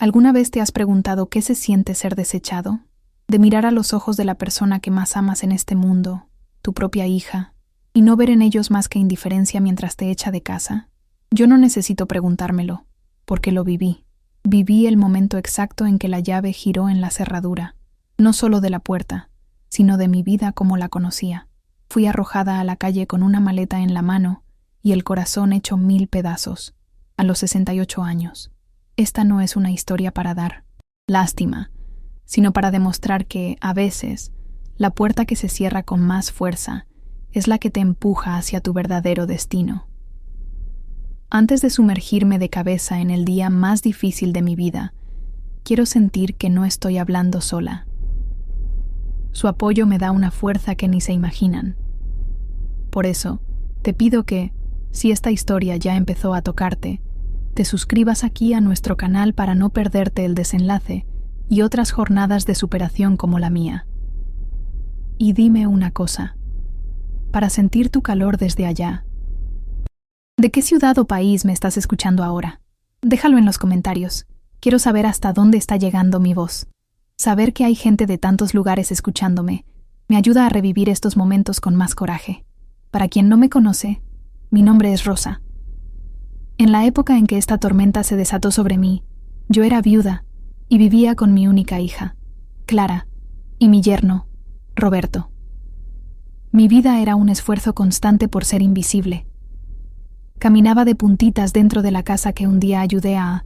¿Alguna vez te has preguntado qué se siente ser desechado? De mirar a los ojos de la persona que más amas en este mundo, tu propia hija, y no ver en ellos más que indiferencia mientras te echa de casa. Yo no necesito preguntármelo, porque lo viví. Viví el momento exacto en que la llave giró en la cerradura, no solo de la puerta, sino de mi vida como la conocía. Fui arrojada a la calle con una maleta en la mano y el corazón hecho 1000 pedazos, a los 68 años. Esta no es una historia para dar lástima, sino para demostrar que, a veces, la puerta que se cierra con más fuerza es la que te empuja hacia tu verdadero destino. Antes de sumergirme de cabeza en el día más difícil de mi vida, quiero sentir que no estoy hablando sola. Su apoyo me da una fuerza que ni se imaginan. Por eso, te pido que, si esta historia ya empezó a tocarte, te suscribas aquí a nuestro canal para no perderte el desenlace y otras jornadas de superación como la mía. Y dime una cosa, para sentir tu calor desde allá, ¿de qué ciudad o país me estás escuchando ahora? Déjalo en los comentarios. Quiero saber hasta dónde está llegando mi voz. Saber que hay gente de tantos lugares escuchándome me ayuda a revivir estos momentos con más coraje. Para quien no me conoce, mi nombre es Rosa. En la época en que esta tormenta se desató sobre mí, yo era viuda y vivía con mi única hija, Clara, y mi yerno, Roberto. Mi vida era un esfuerzo constante por ser invisible. Caminaba de puntitas dentro de la casa que un día ayudé a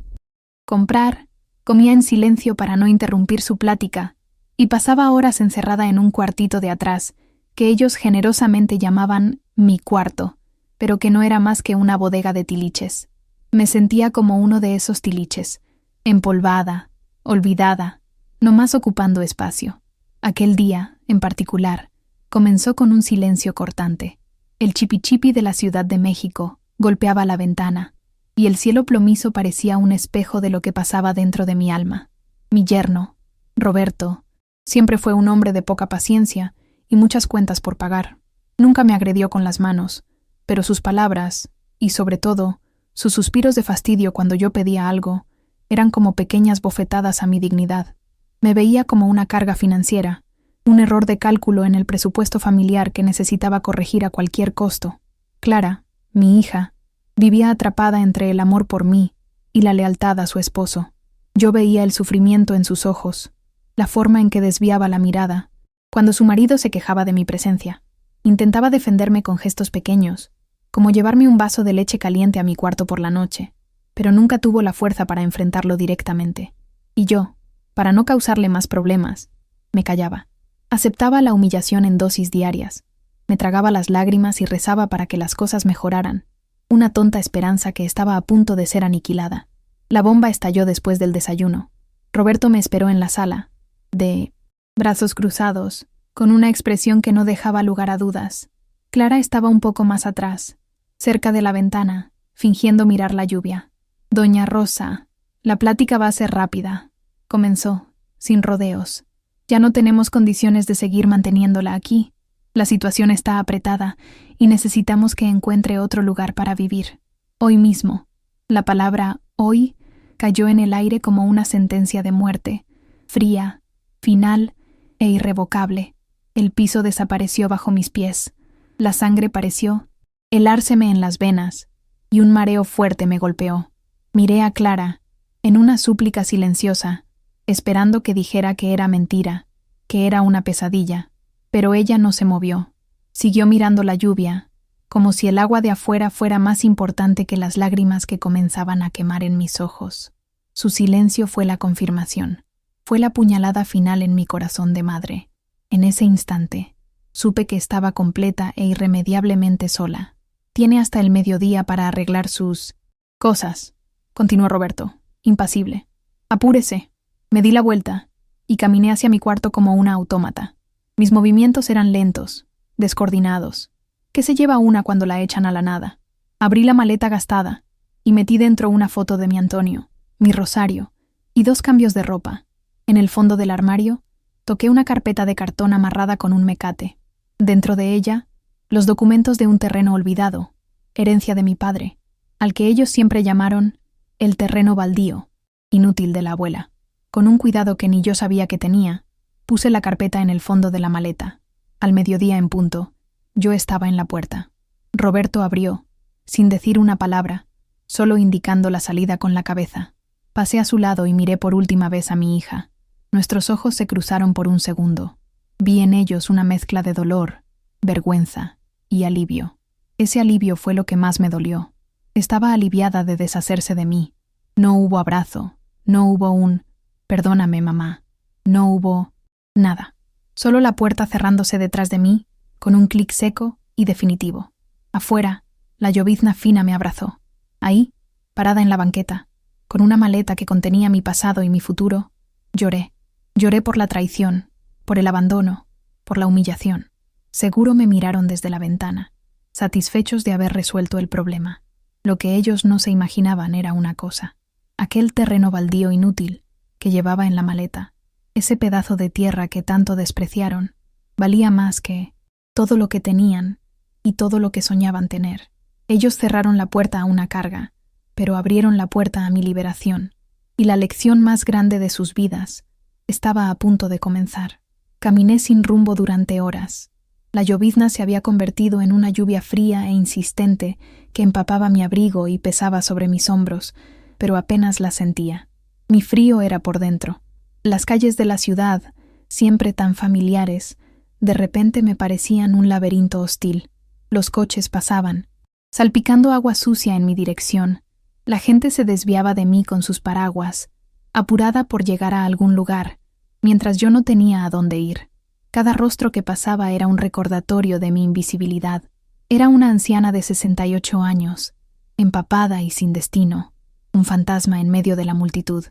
comprar, comía en silencio para no interrumpir su plática y pasaba horas encerrada en un cuartito de atrás que ellos generosamente llamaban mi cuarto, pero que no era más que una bodega de tiliches. Me sentía como uno de esos tiliches, empolvada, olvidada, nomás ocupando espacio. Aquel día, en particular, comenzó con un silencio cortante. El chipichipi de la Ciudad de México golpeaba la ventana, y el cielo plomizo parecía un espejo de lo que pasaba dentro de mi alma. Mi yerno, Roberto, siempre fue un hombre de poca paciencia y muchas cuentas por pagar. Nunca me agredió con las manos, pero sus palabras, y sobre todo, sus suspiros de fastidio cuando yo pedía algo, eran como pequeñas bofetadas a mi dignidad. Me veía como una carga financiera, un error de cálculo en el presupuesto familiar que necesitaba corregir a cualquier costo. Clara, mi hija, vivía atrapada entre el amor por mí y la lealtad a su esposo. Yo veía el sufrimiento en sus ojos, la forma en que desviaba la mirada, cuando su marido se quejaba de mi presencia. Intentaba defenderme con gestos pequeños, como llevarme un vaso de leche caliente a mi cuarto por la noche, pero nunca tuvo la fuerza para enfrentarlo directamente. Y yo, para no causarle más problemas, me callaba. Aceptaba la humillación en dosis diarias. Me tragaba las lágrimas y rezaba para que las cosas mejoraran. Una tonta esperanza que estaba a punto de ser aniquilada. La bomba estalló después del desayuno. Roberto me esperó en la sala, de brazos cruzados, con una expresión que no dejaba lugar a dudas. Clara estaba un poco más atrás, cerca de la ventana, fingiendo mirar la lluvia. Doña Rosa, la plática va a ser rápida, comenzó, sin rodeos. Ya no tenemos condiciones de seguir manteniéndola aquí. La situación está apretada y necesitamos que encuentre otro lugar para vivir. Hoy mismo. La palabra hoy cayó en el aire como una sentencia de muerte, fría, final e irrevocable. El piso desapareció bajo mis pies. La sangre pareció helárseme en las venas y un mareo fuerte me golpeó. Miré a Clara, en una súplica silenciosa, esperando que dijera que era mentira, que era una pesadilla. Pero ella no se movió. Siguió mirando la lluvia, como si el agua de afuera fuera más importante que las lágrimas que comenzaban a quemar en mis ojos. Su silencio fue la confirmación. Fue la puñalada final en mi corazón de madre. En ese instante, supe que estaba completa e irremediablemente sola. Tiene hasta el mediodía para arreglar sus cosas, continuó Roberto, impasible. Apúrese. Me di la vuelta y caminé hacia mi cuarto como una autómata. Mis movimientos eran lentos, descoordinados. ¿Qué se lleva una cuando la echan a la nada? Abrí la maleta gastada y metí dentro una foto de mi Antonio, mi rosario y 2 cambios de ropa. En el fondo del armario, toqué una carpeta de cartón amarrada con un mecate. Dentro de ella, los documentos de un terreno olvidado, herencia de mi padre, al que ellos siempre llamaron el terreno baldío. inútil de la abuela. Con un cuidado que ni yo sabía que tenía, puse la carpeta en el fondo de la maleta. Al mediodía en punto, yo estaba en la puerta. Roberto abrió, sin decir una palabra, solo indicando la salida con la cabeza. Pasé a su lado y miré por última vez a mi hija. Nuestros ojos se cruzaron por un segundo. Vi en ellos una mezcla de dolor, vergüenza y alivio. Ese alivio fue lo que más me dolió. Estaba aliviada de deshacerse de mí. No hubo abrazo, no hubo un «perdóname, mamá», no hubo nada. Solo la puerta cerrándose detrás de mí, con un clic seco y definitivo. Afuera, la llovizna fina me abrazó. Ahí, parada en la banqueta, con una maleta que contenía mi pasado y mi futuro, lloré. Lloré por la traición, por el abandono, por la humillación. Seguro me miraron desde la ventana, satisfechos de haber resuelto el problema. Lo que ellos no se imaginaban era una cosa. Aquel terreno baldío inútil que llevaba en la maleta, ese pedazo de tierra que tanto despreciaron, valía más que todo lo que tenían y todo lo que soñaban tener. Ellos cerraron la puerta a una carga, pero abrieron la puerta a mi liberación, y la lección más grande de sus vidas estaba a punto de comenzar. Caminé sin rumbo durante horas. La llovizna se había convertido en una lluvia fría e insistente que empapaba mi abrigo y pesaba sobre mis hombros, pero apenas la sentía. Mi frío era por dentro. Las calles de la ciudad, siempre tan familiares, de repente me parecían un laberinto hostil. Los coches pasaban, salpicando agua sucia en mi dirección. La gente se desviaba de mí con sus paraguas, apurada por llegar a algún lugar, mientras yo no tenía a dónde ir. Cada rostro que pasaba era un recordatorio de mi invisibilidad. Era una anciana de 68 años, empapada y sin destino, un fantasma en medio de la multitud.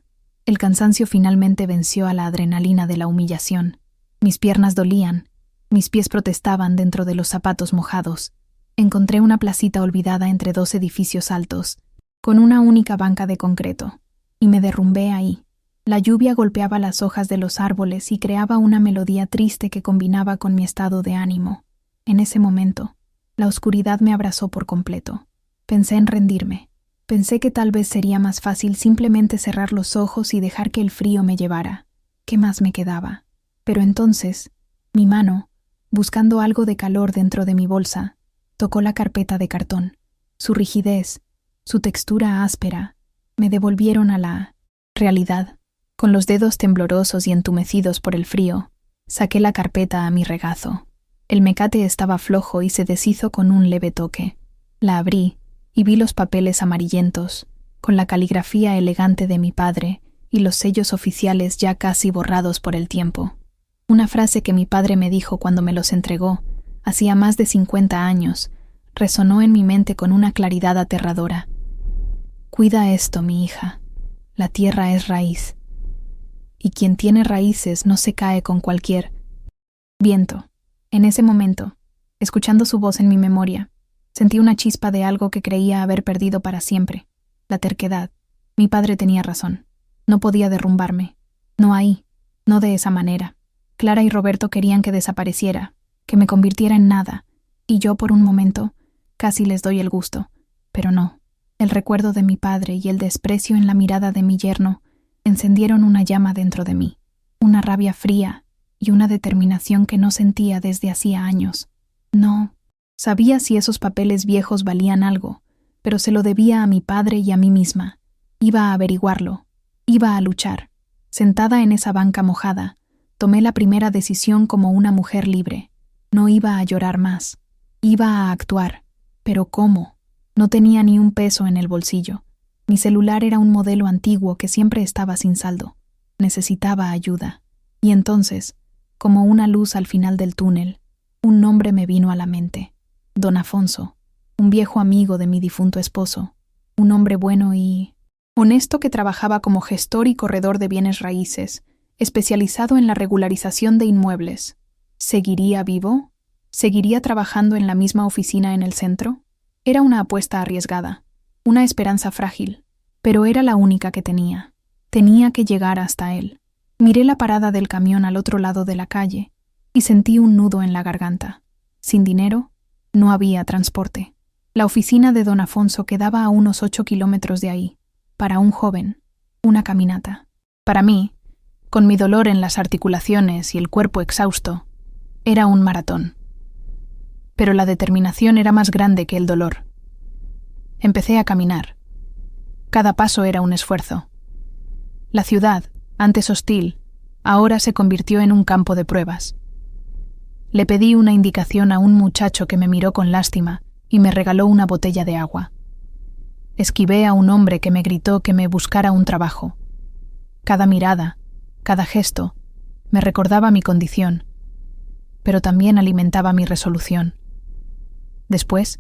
El cansancio finalmente venció a la adrenalina de la humillación. Mis piernas dolían, mis pies protestaban dentro de los zapatos mojados. Encontré una placita olvidada entre 2 edificios altos, con una única banca de concreto, y me derrumbé ahí. La lluvia golpeaba las hojas de los árboles y creaba una melodía triste que combinaba con mi estado de ánimo. En ese momento, la oscuridad me abrazó por completo. Pensé en rendirme. Pensé que tal vez sería más fácil simplemente cerrar los ojos y dejar que el frío me llevara. ¿Qué más me quedaba? Pero entonces, mi mano, buscando algo de calor dentro de mi bolsa, tocó la carpeta de cartón. Su rigidez, su textura áspera, me devolvieron a la realidad. Con los dedos temblorosos y entumecidos por el frío, saqué la carpeta a mi regazo. El mecate estaba flojo y se deshizo con un leve toque. La abrí y vi los papeles amarillentos, con la caligrafía elegante de mi padre y los sellos oficiales ya casi borrados por el tiempo. Una frase que mi padre me dijo cuando me los entregó, hacía más de 50 años, resonó en mi mente con una claridad aterradora. Cuida esto, mi hija. La tierra es raíz. Y quien tiene raíces no se cae con cualquier viento. En ese momento, escuchando su voz en mi memoria, sentí una chispa de algo que creía haber perdido para siempre. La terquedad. Mi padre tenía razón. No podía derrumbarme. No ahí. No de esa manera. Clara y Roberto querían que desapareciera, que me convirtiera en nada, y yo por un momento casi les doy el gusto. Pero no. El recuerdo de mi padre y el desprecio en la mirada de mi yerno encendieron una llama dentro de mí, una rabia fría y una determinación que no sentía desde hacía años. No. Sabía si esos papeles viejos valían algo, pero se lo debía a mi padre y a mí misma. Iba a averiguarlo. Iba a luchar. Sentada en esa banca mojada, tomé la primera decisión como una mujer libre. No iba a llorar más. Iba a actuar. ¿Pero cómo? No tenía ni un peso en el bolsillo. Mi celular era un modelo antiguo que siempre estaba sin saldo. Necesitaba ayuda. Y entonces, como una luz al final del túnel, un nombre me vino a la mente. Don Afonso, un viejo amigo de mi difunto esposo, un hombre bueno y honesto que trabajaba como gestor y corredor de bienes raíces, especializado en la regularización de inmuebles. ¿Seguiría vivo? ¿Seguiría trabajando en la misma oficina en el centro? Era una apuesta arriesgada, una esperanza frágil, pero era la única que tenía. Tenía que llegar hasta él. Miré la parada del camión al otro lado de la calle y sentí un nudo en la garganta. Sin dinero, no había transporte. La oficina de don Afonso quedaba a unos 8 kilómetros de ahí. Para un joven, Una caminata. Para mí, con mi dolor en las articulaciones y el cuerpo exhausto, era un maratón. Pero la determinación era más grande que el dolor. Empecé a caminar. Cada paso era un esfuerzo. La ciudad, antes hostil, ahora se convirtió en un campo de pruebas. Le pedí una indicación a un muchacho que me miró con lástima y me regaló una botella de agua. Esquivé a un hombre que me gritó que me buscara un trabajo. Cada mirada, cada gesto, me recordaba mi condición, pero también alimentaba mi resolución. Después,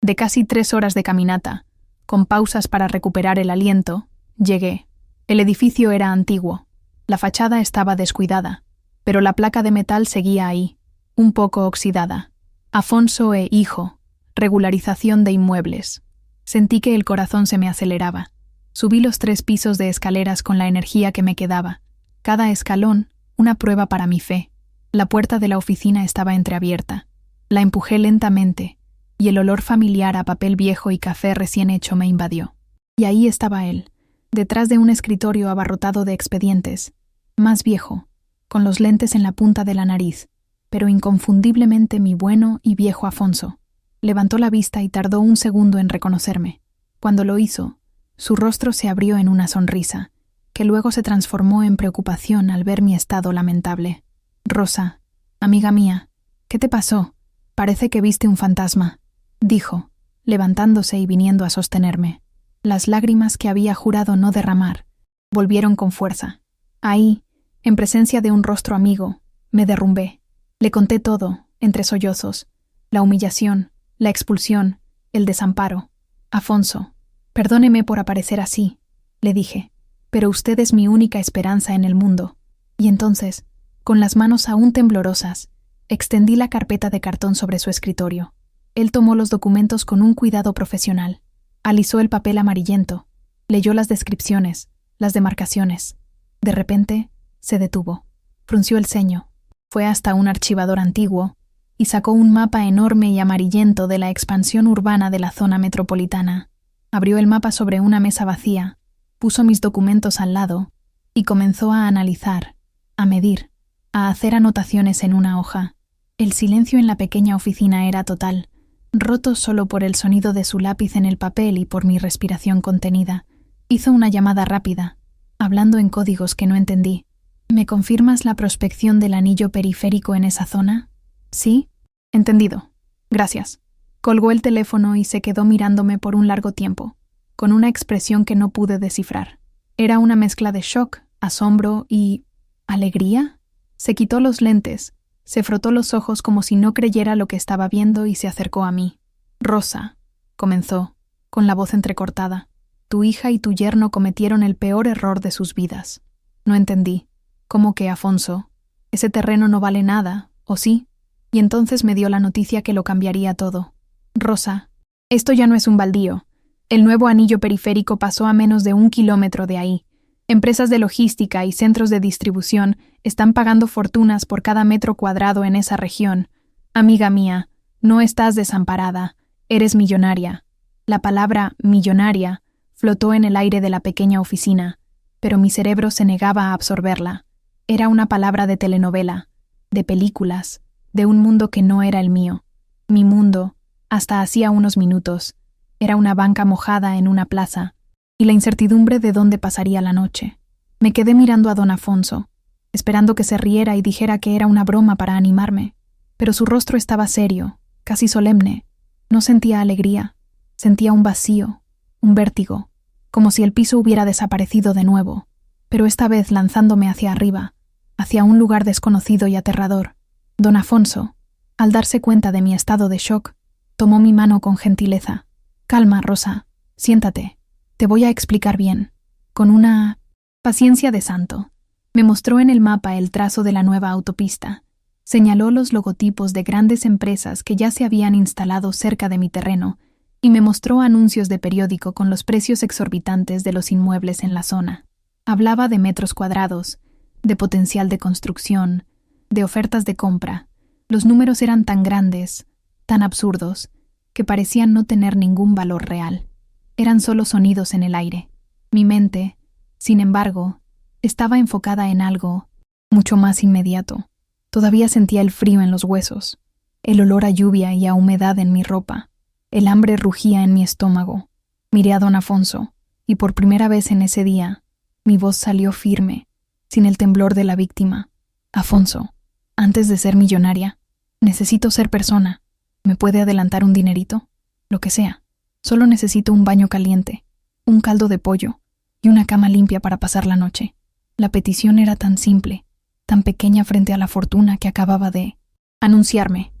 de casi 3 horas de caminata, con pausas para recuperar el aliento, llegué. El edificio era antiguo, la fachada estaba descuidada, pero la placa de metal seguía ahí, un poco oxidada. Afonso e Hijo, regularización de inmuebles. Sentí que el corazón se me aceleraba. Subí los 3 pisos de escaleras con la energía que me quedaba. Cada escalón, una prueba para mi fe. La puerta de la oficina estaba entreabierta. La empujé lentamente, y el olor familiar a papel viejo y café recién hecho me invadió. Y ahí estaba él, detrás de un escritorio abarrotado de expedientes, más viejo, con los lentes en la punta de la nariz, pero inconfundiblemente mi bueno y viejo Afonso. Levantó la vista y tardó un segundo en reconocerme. Cuando lo hizo, su rostro se abrió en una sonrisa, que luego se transformó en preocupación al ver mi estado lamentable. «Rosa, amiga mía, ¿qué te pasó? Parece que viste un fantasma», dijo, levantándose y viniendo a sostenerme. Las lágrimas que había jurado no derramar volvieron con fuerza. Ahí, en presencia de un rostro amigo, me derrumbé. Le conté todo, entre sollozos, la humillación, la expulsión, el desamparo. «Afonso, perdóneme por aparecer así», le dije, «pero usted es mi única esperanza en el mundo». Y entonces, con las manos aún temblorosas, extendí la carpeta de cartón sobre su escritorio. Él tomó los documentos con un cuidado profesional. Alisó el papel amarillento, leyó las descripciones, las demarcaciones. De repente, se detuvo, frunció el ceño, fue hasta un archivador antiguo y sacó un mapa enorme y amarillento de la expansión urbana de la zona metropolitana. Abrió el mapa sobre una mesa vacía, puso mis documentos al lado y comenzó a analizar, a medir, a hacer anotaciones en una hoja. El silencio en la pequeña oficina era total, roto solo por el sonido de su lápiz en el papel y por mi respiración contenida. Hizo una llamada rápida, hablando en códigos que no entendí. «¿Me confirmas la prospección del anillo periférico en esa zona?» «Sí, entendido. Gracias». Colgó el teléfono y se quedó mirándome por un largo tiempo, con una expresión que no pude descifrar. Era una mezcla de shock, asombro y... ¿alegría? Se quitó los lentes, se frotó los ojos como si no creyera lo que estaba viendo y se acercó a mí. «Rosa», comenzó, con la voz entrecortada, «tu hija y tu yerno cometieron el peor error de sus vidas». No entendí. ¿Cómo que, Afonso? Ese terreno no vale nada, ¿o sí? Y entonces me dio la noticia que lo cambiaría todo. «Rosa, esto ya no es un baldío. El nuevo anillo periférico pasó a menos de 1 kilómetro de ahí. Empresas de logística y centros de distribución están pagando fortunas por cada metro cuadrado en esa región. Amiga mía, no estás desamparada, eres millonaria». La palabra millonaria flotó en el aire de la pequeña oficina, pero mi cerebro se negaba a absorberla. Era una palabra de telenovela, de películas, de un mundo que no era el mío. Mi mundo, hasta hacía unos minutos, era una banca mojada en una plaza, y la incertidumbre de dónde pasaría la noche. Me quedé mirando a don Afonso, esperando que se riera y dijera que era una broma para animarme, pero su rostro estaba serio, casi solemne. No sentía alegría, sentía un vacío, un vértigo, como si el piso hubiera desaparecido de nuevo, pero esta vez lanzándome hacia arriba, hacia un lugar desconocido y aterrador. Don Afonso, al darse cuenta de mi estado de shock, tomó mi mano con gentileza. «Calma, Rosa, siéntate, te voy a explicar bien». Con una paciencia de santo, me mostró en el mapa el trazo de la nueva autopista, señaló los logotipos de grandes empresas que ya se habían instalado cerca de mi terreno y me mostró anuncios de periódico con los precios exorbitantes de los inmuebles en la zona. Hablaba de metros cuadrados, de potencial de construcción, de ofertas de compra. Los números eran tan grandes, tan absurdos, que parecían no tener ningún valor real. Eran solo sonidos en el aire. Mi mente, Sin embargo, estaba enfocada en algo mucho más inmediato. Todavía sentía el frío en los huesos, el olor a lluvia y a humedad en mi ropa. El hambre rugía en mi estómago. Miré a don Afonso, y por primera vez en ese día, mi voz salió firme, sin el temblor de la víctima. Afonso, antes de ser millonaria, necesito ser persona. ¿Me puede adelantar un dinerito? Lo que sea. Solo necesito un baño caliente, un caldo de pollo y una cama limpia para pasar la noche. La petición era tan simple, tan pequeña frente a la fortuna que acababa de anunciarme,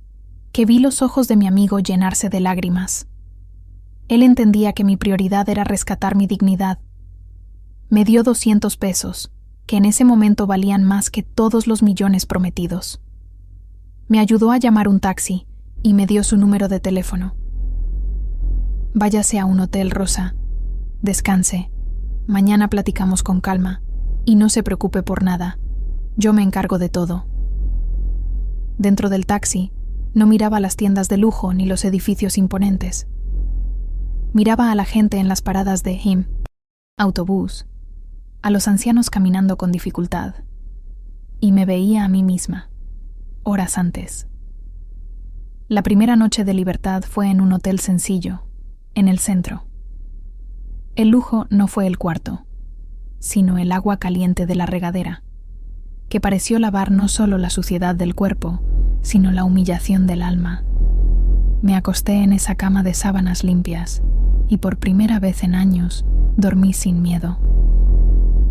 que vi los ojos de mi amigo llenarse de lágrimas. Él entendía que mi prioridad era rescatar mi dignidad. Me dio 200 pesos, que en ese momento valían más que todos los millones prometidos. Me ayudó a llamar un taxi y me dio su número de teléfono. Váyase a un hotel, Rosa. Descanse. Mañana platicamos con calma. Y no se preocupe por nada. Yo me encargo de todo. Dentro del taxi, no miraba las tiendas de lujo ni los edificios imponentes. Miraba a la gente en las paradas de autobús, a los ancianos caminando con dificultad. Y me veía a mí misma, horas antes. La primera noche de libertad fue en un hotel sencillo, en el centro. El lujo no fue el cuarto, sino el agua caliente de la regadera, que pareció lavar no solo la suciedad del cuerpo, sino la humillación del alma. Me acosté en esa cama de sábanas limpias y por primera vez en años dormí sin miedo.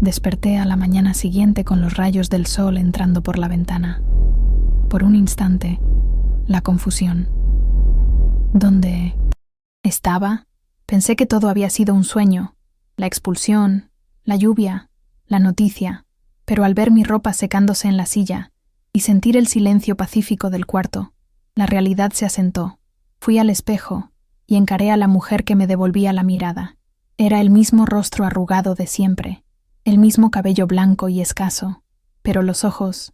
Desperté a la mañana siguiente con los rayos del sol entrando por la ventana. Por un instante, la confusión. ¿Dónde estaba? Pensé que todo había sido un sueño, la expulsión, la lluvia, la noticia, pero al ver mi ropa secándose en la silla y sentir el silencio pacífico del cuarto, la realidad se asentó. Fui al espejo y encaré a la mujer que me devolvía la mirada. Era el mismo rostro arrugado de siempre, el mismo cabello blanco y escaso, pero los ojos...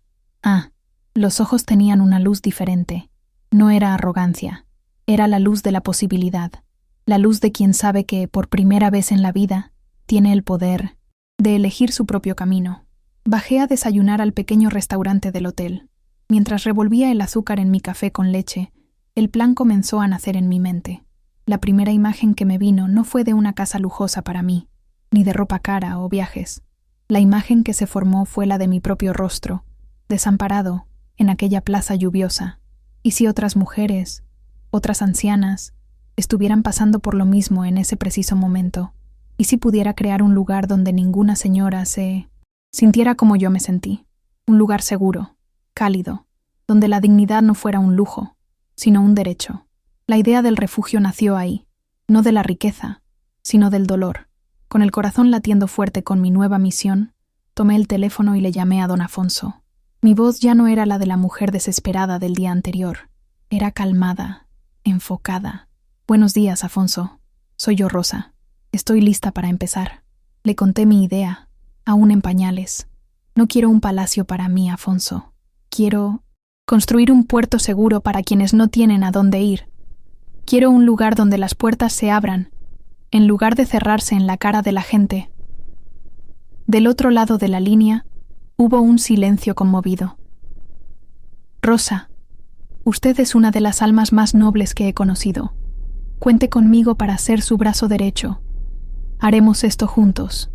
los ojos tenían una luz diferente. No era arrogancia, era la luz de la posibilidad, la luz de quien sabe que, por primera vez en la vida, tiene el poder de elegir su propio camino. Bajé a desayunar al pequeño restaurante del hotel. Mientras revolvía el azúcar en mi café con leche, el plan comenzó a nacer en mi mente. La primera imagen que me vino no fue de una casa lujosa para mí, ni de ropa cara o viajes. La imagen que se formó fue la de mi propio rostro, desamparado, en aquella plaza lluviosa. ¿Y si otras mujeres, otras ancianas, estuvieran pasando por lo mismo en ese preciso momento? ¿Y si pudiera crear un lugar donde ninguna señora se sintiera como yo me sentí? Un lugar seguro, cálido, donde la dignidad no fuera un lujo, sino un derecho. La idea del refugio nació ahí, no de la riqueza, sino del dolor. Con el corazón latiendo fuerte con mi nueva misión, tomé el teléfono y le llamé a don Afonso. Mi voz ya no era la de la mujer desesperada del día anterior. Era calmada, enfocada. Buenos días, Afonso. Soy yo, Rosa. Estoy lista para empezar. Le conté mi idea, aún en pañales. No quiero un palacio para mí, Afonso. Quiero construir un puerto seguro para quienes no tienen a dónde ir. Quiero un lugar donde las puertas se abran, en lugar de cerrarse en la cara de la gente. Del otro lado de la línea, hubo un silencio conmovido. Rosa, usted es una de las almas más nobles que he conocido. Cuente conmigo para ser su brazo derecho. Haremos esto juntos.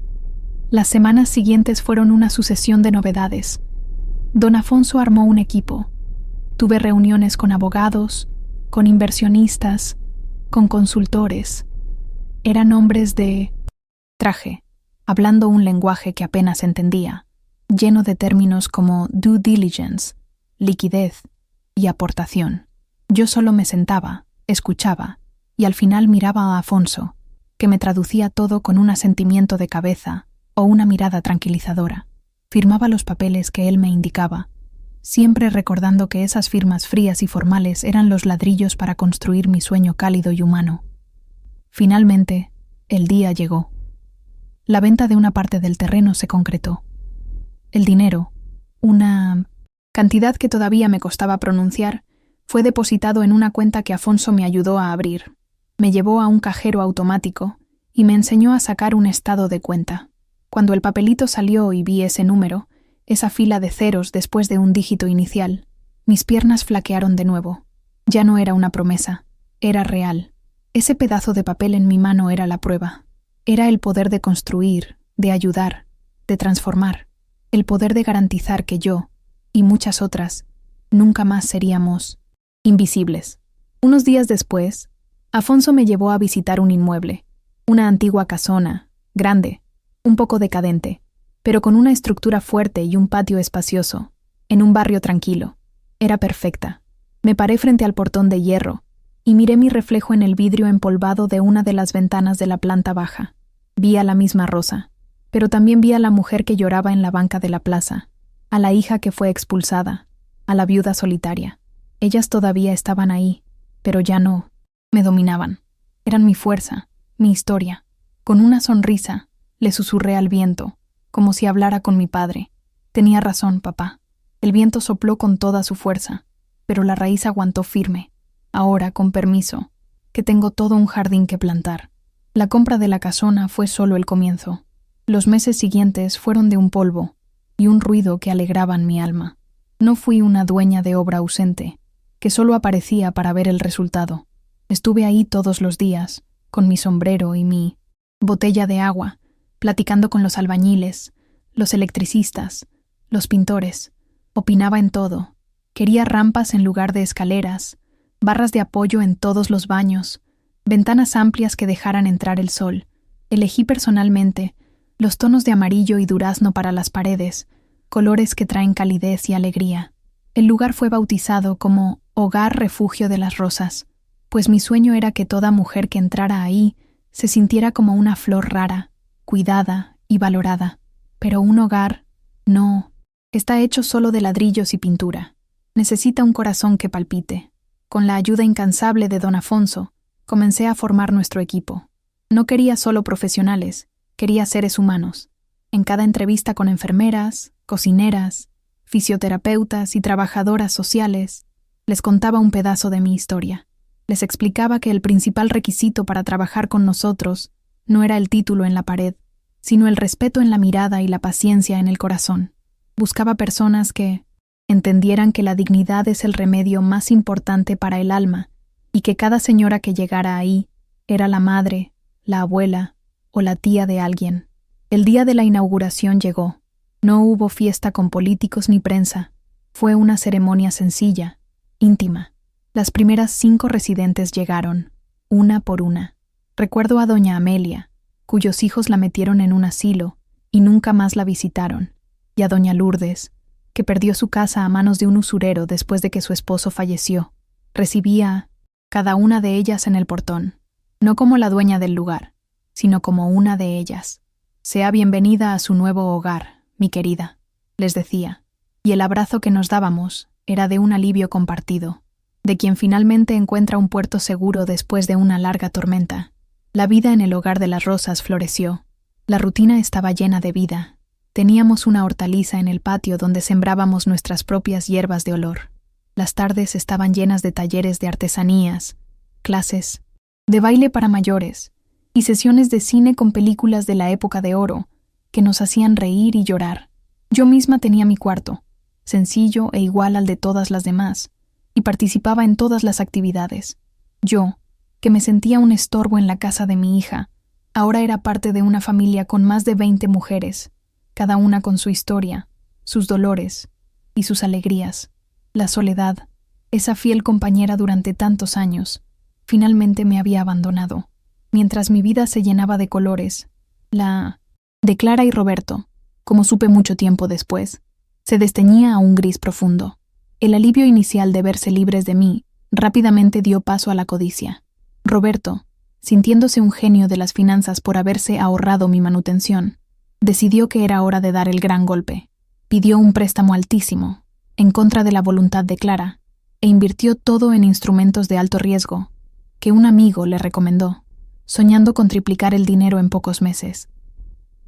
Las semanas siguientes fueron una sucesión de novedades. Don Afonso armó un equipo. Tuve reuniones con abogados, con inversionistas, con consultores. Eran hombres de traje, hablando un lenguaje que apenas entendía, lleno de términos como due diligence, liquidez y aportación. Yo solo me sentaba, escuchaba, y al final miraba a Afonso, que me traducía todo con un asentimiento de cabeza o una mirada tranquilizadora. Firmaba los papeles que él me indicaba, siempre recordando que esas firmas frías y formales eran los ladrillos para construir mi sueño cálido y humano. Finalmente, el día llegó. La venta de una parte del terreno se concretó. El dinero, una cantidad que todavía me costaba pronunciar, fue depositado en una cuenta que Afonso me ayudó a abrir. Me llevó a un cajero automático y me enseñó a sacar un estado de cuenta. Cuando el papelito salió y vi ese número, esa fila de ceros después de un dígito inicial, mis piernas flaquearon de nuevo. Ya no era una promesa, era real. Ese pedazo de papel en mi mano era la prueba. Era el poder de construir, de ayudar, de transformar. El poder de garantizar que yo, y muchas otras, nunca más seríamos invisibles. Unos días después, Afonso me llevó a visitar un inmueble, una antigua casona, grande, un poco decadente, pero con una estructura fuerte y un patio espacioso, en un barrio tranquilo. Era perfecta. Me paré frente al portón de hierro y miré mi reflejo en el vidrio empolvado de una de las ventanas de la planta baja. Vi a la misma Rosa, pero también vi a la mujer que lloraba en la banca de la plaza, a la hija que fue expulsada, a la viuda solitaria. Ellas todavía estaban ahí, pero ya no. Me dominaban. Eran mi fuerza, mi historia. Con una sonrisa, le susurré al viento, como si hablara con mi padre. Tenía razón, papá. El viento sopló con toda su fuerza, pero la raíz aguantó firme. Ahora, con permiso, que tengo todo un jardín que plantar. La compra de la casona fue solo el comienzo. Los meses siguientes fueron de un polvo y un ruido que alegraban mi alma. No fui una dueña de obra ausente, que solo aparecía para ver el resultado. Estuve ahí todos los días, con mi sombrero y mi botella de agua, platicando con los albañiles, los electricistas, los pintores. Opinaba en todo. Quería rampas en lugar de escaleras, barras de apoyo en todos los baños, ventanas amplias que dejaran entrar el sol. Elegí personalmente los tonos de amarillo y durazno para las paredes, colores que traen calidez y alegría. El lugar fue bautizado como Hogar Refugio de las Rosas, pues mi sueño era que toda mujer que entrara ahí se sintiera como una flor rara, cuidada y valorada. Pero un hogar, no, está hecho solo de ladrillos y pintura. Necesita un corazón que palpite. Con la ayuda incansable de don Afonso, comencé a formar nuestro equipo. No quería solo profesionales, quería seres humanos. En cada entrevista con enfermeras, cocineras, fisioterapeutas y trabajadoras sociales, les contaba un pedazo de mi historia. Les explicaba que el principal requisito para trabajar con nosotros no era el título en la pared, sino el respeto en la mirada y la paciencia en el corazón. Buscaba personas que entendieran que la dignidad es el remedio más importante para el alma y que cada señora que llegara ahí era la madre, la abuela o la tía de alguien. El día de la inauguración llegó. No hubo fiesta con políticos ni prensa. Fue una ceremonia sencilla, íntima. Las primeras 5 residentes llegaron, una por una. Recuerdo a doña Amelia, cuyos hijos la metieron en un asilo y nunca más la visitaron, y a doña Lourdes, que perdió su casa a manos de un usurero después de que su esposo falleció. Recibía cada una de ellas en el portón, no como la dueña del lugar, sino como una de ellas. Sea bienvenida a su nuevo hogar, mi querida, les decía, y el abrazo que nos dábamos era de un alivio compartido, de quien finalmente encuentra un puerto seguro después de una larga tormenta. La vida en el hogar de las Rosas floreció. La rutina estaba llena de vida. Teníamos una hortaliza en el patio donde sembrábamos nuestras propias hierbas de olor. Las tardes estaban llenas de talleres de artesanías, clases de baile para mayores y sesiones de cine con películas de la época de oro que nos hacían reír y llorar. Yo misma tenía mi cuarto, sencillo e igual al de todas las demás, y participaba en todas las actividades. Yo, que me sentía un estorbo en la casa de mi hija, ahora era parte de una familia con más de 20 mujeres, cada una con su historia, sus dolores y sus alegrías. La soledad, esa fiel compañera durante tantos años, finalmente me había abandonado. Mientras mi vida se llenaba de colores, la de Clara y Roberto, como supe mucho tiempo después, se desteñía a un gris profundo. El alivio inicial de verse libres de mí rápidamente dio paso a la codicia. Roberto, sintiéndose un genio de las finanzas por haberse ahorrado mi manutención, decidió que era hora de dar el gran golpe. Pidió un préstamo altísimo, en contra de la voluntad de Clara, e invirtió todo en instrumentos de alto riesgo, que un amigo le recomendó, soñando con triplicar el dinero en pocos meses.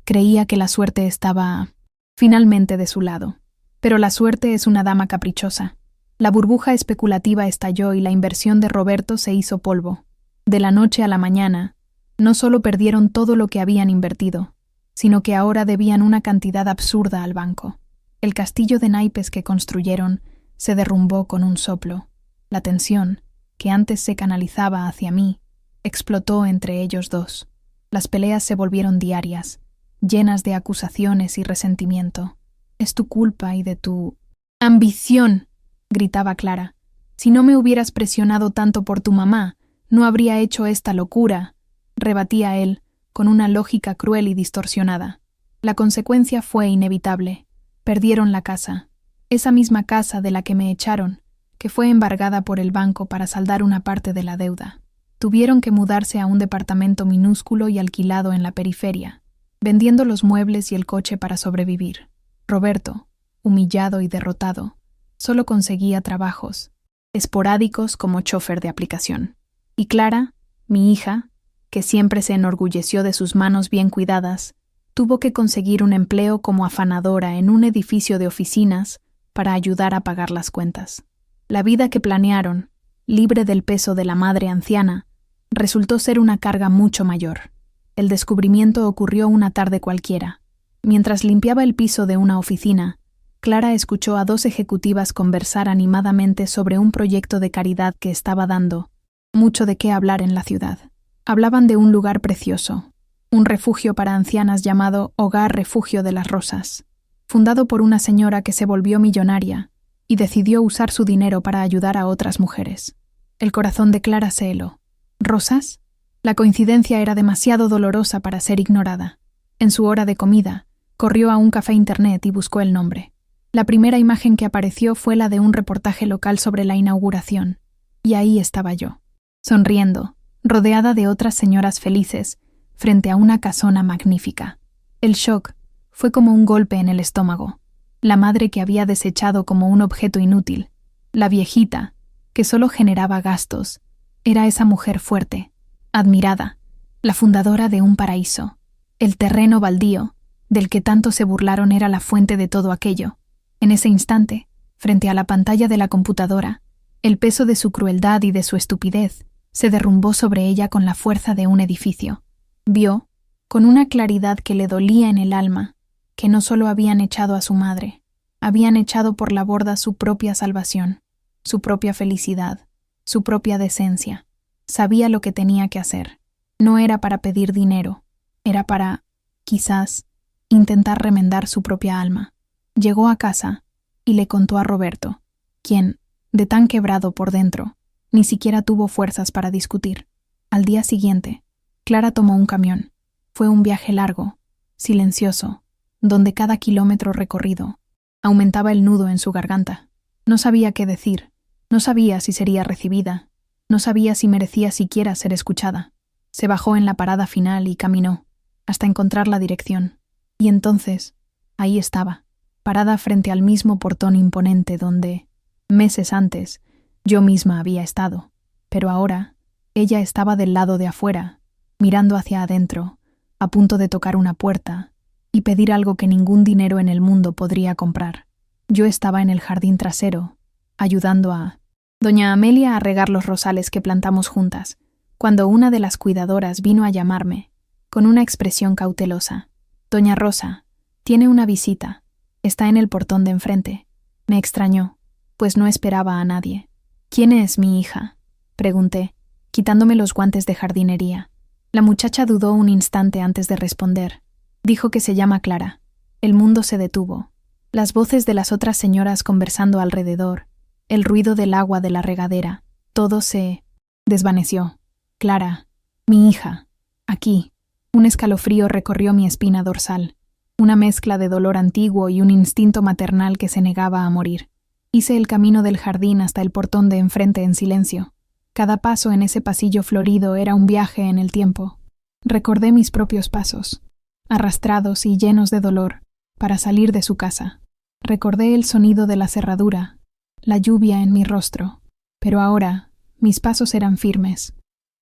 Creía que la suerte estaba finalmente de su lado. Pero la suerte es una dama caprichosa. La burbuja especulativa estalló y la inversión de Roberto se hizo polvo. De la noche a la mañana, no solo perdieron todo lo que habían invertido, sino que ahora debían una cantidad absurda al banco. El castillo de naipes que construyeron se derrumbó con un soplo. La tensión, que antes se canalizaba hacia mí, explotó entre ellos dos. Las peleas se volvieron diarias, llenas de acusaciones y resentimiento. «Es tu culpa y de tu ambición», gritaba Clara. «Si no me hubieras presionado tanto por tu mamá, no habría hecho esta locura», rebatía él, con una lógica cruel y distorsionada. La consecuencia fue inevitable. Perdieron la casa. Esa misma casa de la que me echaron, que fue embargada por el banco para saldar una parte de la deuda. Tuvieron que mudarse a un departamento minúsculo y alquilado en la periferia, vendiendo los muebles y el coche para sobrevivir. Roberto, humillado y derrotado, solo conseguía trabajos, esporádicos como chofer de aplicación. Y Clara, mi hija, que siempre se enorgulleció de sus manos bien cuidadas, tuvo que conseguir un empleo como afanadora en un edificio de oficinas para ayudar a pagar las cuentas. La vida que planearon, libre del peso de la madre anciana, resultó ser una carga mucho mayor. El descubrimiento ocurrió una tarde cualquiera. Mientras limpiaba el piso de una oficina, Clara escuchó a dos ejecutivas conversar animadamente sobre un proyecto de caridad que estaba dando mucho de qué hablar en la ciudad. Hablaban de un lugar precioso, un refugio para ancianas llamado Hogar Refugio de las Rosas, fundado por una señora que se volvió millonaria y decidió usar su dinero para ayudar a otras mujeres. El corazón de Clara se heló. ¿Rosas? La coincidencia era demasiado dolorosa para ser ignorada. En su hora de comida, corrió a un café internet y buscó el nombre. La primera imagen que apareció fue la de un reportaje local sobre la inauguración, y ahí estaba yo, sonriendo, rodeada de otras señoras felices, frente a una casona magnífica. El shock fue como un golpe en el estómago. La madre que había desechado como un objeto inútil, la viejita, que solo generaba gastos, era esa mujer fuerte, admirada, la fundadora de un paraíso. El terreno baldío, del que tanto se burlaron, era la fuente de todo aquello. En ese instante, frente a la pantalla de la computadora, el peso de su crueldad y de su estupidez se derrumbó sobre ella con la fuerza de un edificio. Vio, con una claridad que le dolía en el alma, que no solo habían echado a su madre, habían echado por la borda su propia salvación, su propia felicidad, su propia decencia. Sabía lo que tenía que hacer. No era para pedir dinero, era para, quizás, intentar remendar su propia alma. Llegó a casa y le contó a Roberto, quien, de tan quebrado por dentro, ni siquiera tuvo fuerzas para discutir. Al día siguiente, Clara tomó un camión. Fue un viaje largo, silencioso, donde cada kilómetro recorrido aumentaba el nudo en su garganta. No sabía qué decir, no sabía si sería recibida, no sabía si merecía siquiera ser escuchada. Se bajó en la parada final y caminó, hasta encontrar la dirección. Y entonces, ahí estaba, parada frente al mismo portón imponente donde, meses antes, yo misma había estado. Pero ahora, ella estaba del lado de afuera, mirando hacia adentro, a punto de tocar una puerta y pedir algo que ningún dinero en el mundo podría comprar. Yo estaba en el jardín trasero, ayudando a doña Amelia a regar los rosales que plantamos juntas, cuando una de las cuidadoras vino a llamarme, con una expresión cautelosa. «Doña Rosa, tiene una visita. Está en el portón de enfrente». Me extrañó, pues no esperaba a nadie. «¿Quién es mi hija?», pregunté, quitándome los guantes de jardinería. La muchacha dudó un instante antes de responder. Dijo que se llama Clara. El mundo se detuvo. Las voces de las otras señoras conversando alrededor, el ruido del agua de la regadera, todo se desvaneció. Clara, mi hija, aquí. Un escalofrío recorrió mi espina dorsal, una mezcla de dolor antiguo y un instinto maternal que se negaba a morir. Hice el camino del jardín hasta el portón de enfrente en silencio. Cada paso en ese pasillo florido era un viaje en el tiempo. Recordé mis propios pasos, arrastrados y llenos de dolor, para salir de su casa. Recordé el sonido de la cerradura, la lluvia en mi rostro, pero ahora mis pasos eran firmes.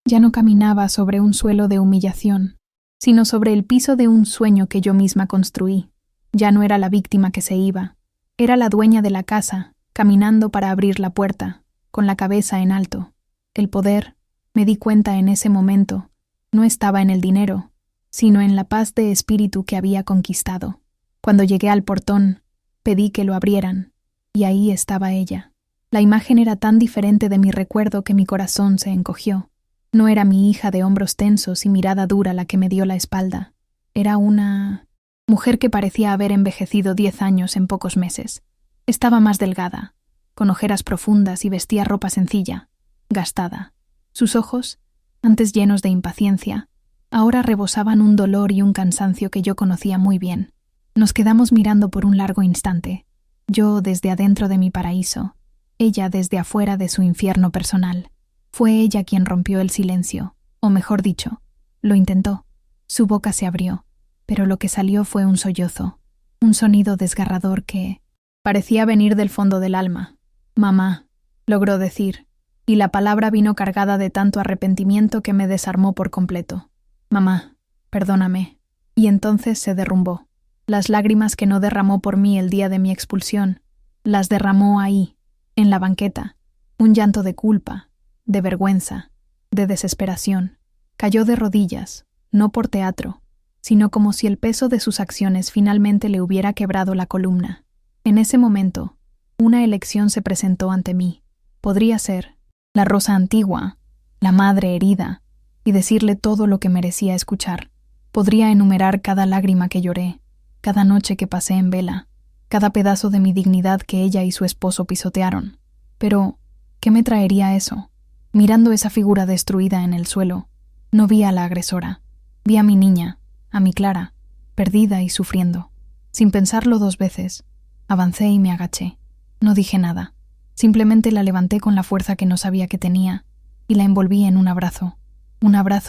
Ya no caminaba sobre un suelo de humillación, sino sobre el piso de un sueño que yo misma construí. Ya no era la víctima que se iba, era la dueña de la casa, caminando para abrir la puerta, con la cabeza en alto. El poder, me di cuenta en ese momento, no estaba en el dinero, sino en la paz de espíritu que había conquistado. Cuando llegué al portón, pedí que lo abrieran, y ahí estaba ella. La imagen era tan diferente de mi recuerdo que mi corazón se encogió. No era mi hija de hombros tensos y mirada dura la que me dio la espalda. Era una mujer que parecía haber envejecido 10 años en pocos meses. Estaba más delgada, con ojeras profundas y vestía ropa sencilla, gastada. Sus ojos, antes llenos de impaciencia, ahora rebosaban un dolor y un cansancio que yo conocía muy bien. Nos quedamos mirando por un largo instante, yo desde adentro de mi paraíso, ella desde afuera de su infierno personal. Fue ella quien rompió el silencio, o mejor dicho, lo intentó. Su boca se abrió, pero lo que salió fue un sollozo, un sonido desgarrador que parecía venir del fondo del alma. «Mamá», logró decir, y la palabra vino cargada de tanto arrepentimiento que me desarmó por completo. «Mamá, perdóname». Y entonces se derrumbó. Las lágrimas que no derramó por mí el día de mi expulsión, las derramó ahí, en la banqueta, un llanto de culpa, de vergüenza, de desesperación. Cayó de rodillas, no por teatro, sino como si el peso de sus acciones finalmente le hubiera quebrado la columna. En ese momento, una elección se presentó ante mí. Podría ser la Rosa antigua, la madre herida, y decirle todo lo que merecía escuchar. Podría enumerar cada lágrima que lloré, cada noche que pasé en vela, cada pedazo de mi dignidad que ella y su esposo pisotearon. Pero, ¿qué me traería eso? Mirando esa figura destruida en el suelo, no vi a la agresora. Vi a mi niña, a mi Clara, perdida y sufriendo. Sin pensarlo 2 veces, avancé y me agaché. No dije nada. Simplemente la levanté con la fuerza que no sabía que tenía y la envolví en un abrazo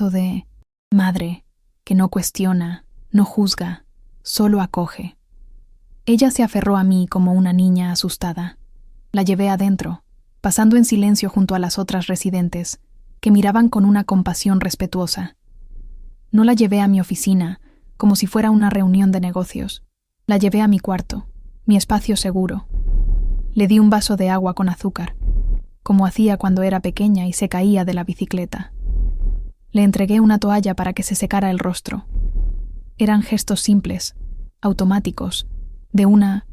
de madre, que no cuestiona, no juzga, solo acoge. Ella se aferró a mí como una niña asustada. La llevé adentro, pasando en silencio junto a las otras residentes, que miraban con una compasión respetuosa. No la llevé a mi oficina, como si fuera una reunión de negocios. La llevé a mi cuarto, mi espacio seguro. Le di un vaso de agua con azúcar, como hacía cuando era pequeña y se caía de la bicicleta. Le entregué una toalla para que se secara el rostro. Eran gestos simples, automáticos, de una